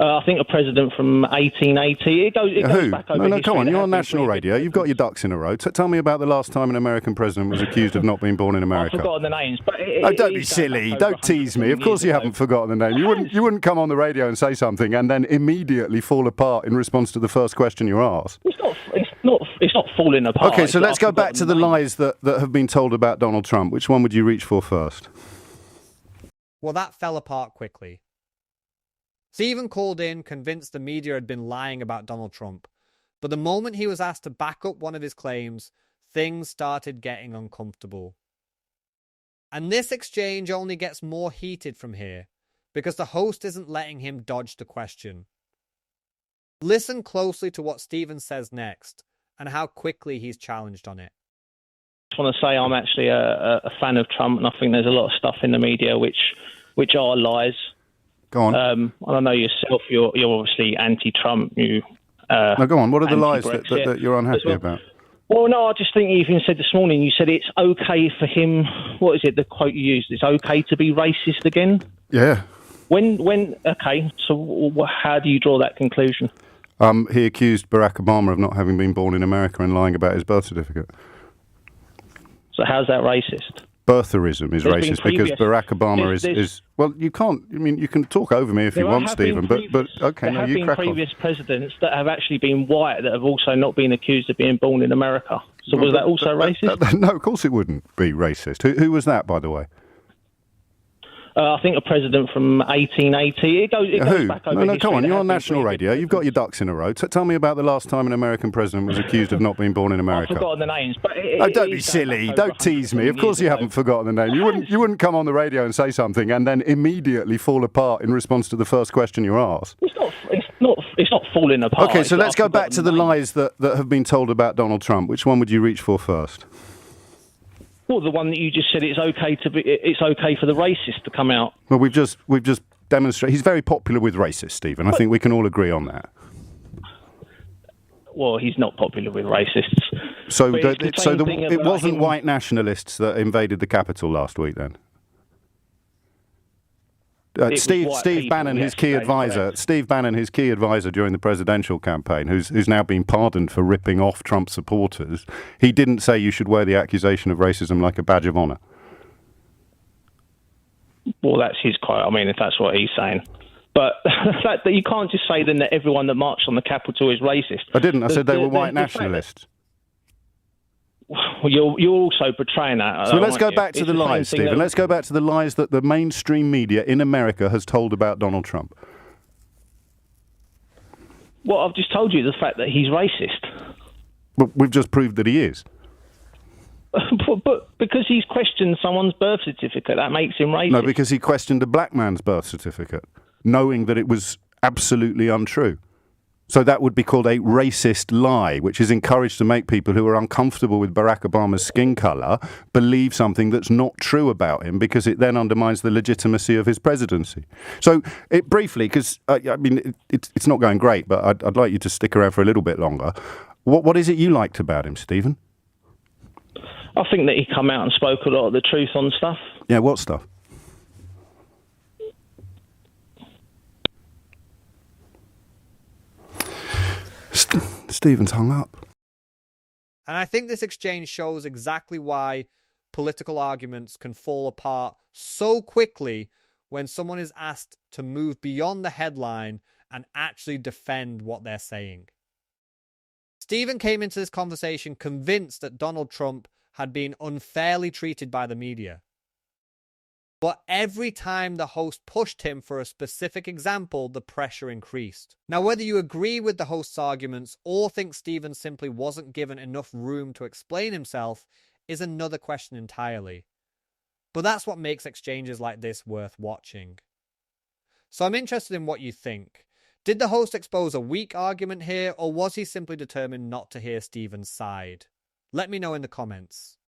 I think a president from 1880. It goes back over No, come on. history. You're on national radio. You've got your ducks in a row. Tell me about the last time an American president was accused of not being born in America. I've forgotten the names. But don't be silly. Don't tease me. Of course you haven't forgotten the name. You wouldn't come on the radio and say something and then immediately fall apart in response to the first question you're asked. It's not falling apart. Okay, so let's go back to the lies that have been told about Donald Trump. Which one would you reach for first? Well, that fell apart quickly. Stephen called in, convinced the media had been lying about Donald Trump. But the moment he was asked to back up one of his claims, things started getting uncomfortable. And this exchange only gets more heated from here, because the host isn't letting him dodge the question. Listen closely to what Stephen says next, and how quickly he's challenged on it. I just want to say I'm actually a fan of Trump, and I think there's a lot of stuff in the media which are lies. Go on. I don't know yourself. You're obviously anti-Trump. No, go on. What are the lies that you're unhappy about? Well, no, I just think you even said this morning. You said it's okay for him. What is it? The quote you used? It's okay to be racist again. Yeah. When? Okay. So how do you draw that conclusion? He accused Barack Obama of not having been born in America and lying about his birth certificate. So how's that racist? Birtherism is racist because Barack Obama is well, you can't. I mean, you can talk over me if you want, Stephen. But okay, no, you crack on. There have been previous presidents that have actually been white that have also not been accused of being born in America. So was that also racist? No, of course it wouldn't be racist. Who was that, by the way? I think a president from 1880. It goes back over history. No, come on. You're on national radio. You've got your ducks in a row. Tell me about the last time an American president was accused of not being born in America. I've forgotten the names. But don't be silly. Don't tease me. Of course you haven't forgotten the name. You wouldn't come on the radio and say something and then immediately fall apart in response to the first question you're asked. It's not falling apart. Okay, so let's go back to the lies that have been told about Donald Trump. Which one would you reach for first? Well, the one that you just said it's okay for the racist to come out. Well, we've just demonstrated he's very popular with racists, Stephen. I think we can all agree on that. Well, he's not popular with racists. So it wasn't white nationalists that invaded the Capitol last week, then. Steve Bannon, his key advisor during the presidential campaign, who's now been pardoned for ripping off Trump supporters, he didn't say you should wear the accusation of racism like a badge of honour. Well, that's his quote. I mean, if that's what he's saying. But that you can't just say then that everyone that marched on the Capitol is racist. I didn't. I said they were white nationalists. Well, you're also portraying that. So let's go back to the lies, Stephen. Let's go back to the lies that the mainstream media in America has told about Donald Trump. Well, I've just told you the fact that he's racist. But we've just proved that he is. But because he's questioned someone's birth certificate, that makes him racist. No, because he questioned a black man's birth certificate, knowing that it was absolutely untrue. So that would be called a racist lie, which is encouraged to make people who are uncomfortable with Barack Obama's skin colour believe something that's not true about him, because it then undermines the legitimacy of his presidency. So briefly, because it's not going great, but I'd like you to stick around for a little bit longer. What is it you liked about him, Stephen? I think that he come out and spoke a lot of the truth on stuff. Yeah, what stuff? Stephen's hung up. And I think this exchange shows exactly why political arguments can fall apart so quickly when someone is asked to move beyond the headline and actually defend what they're saying. Stephen came into this conversation convinced that Donald Trump had been unfairly treated by the media. But every time the host pushed him for a specific example, the pressure increased. Now, whether you agree with the host's arguments or think Stephen simply wasn't given enough room to explain himself is another question entirely. But that's what makes exchanges like this worth watching. So I'm interested in what you think. Did the host expose a weak argument here, or was he simply determined not to hear Stephen's side? Let me know in the comments.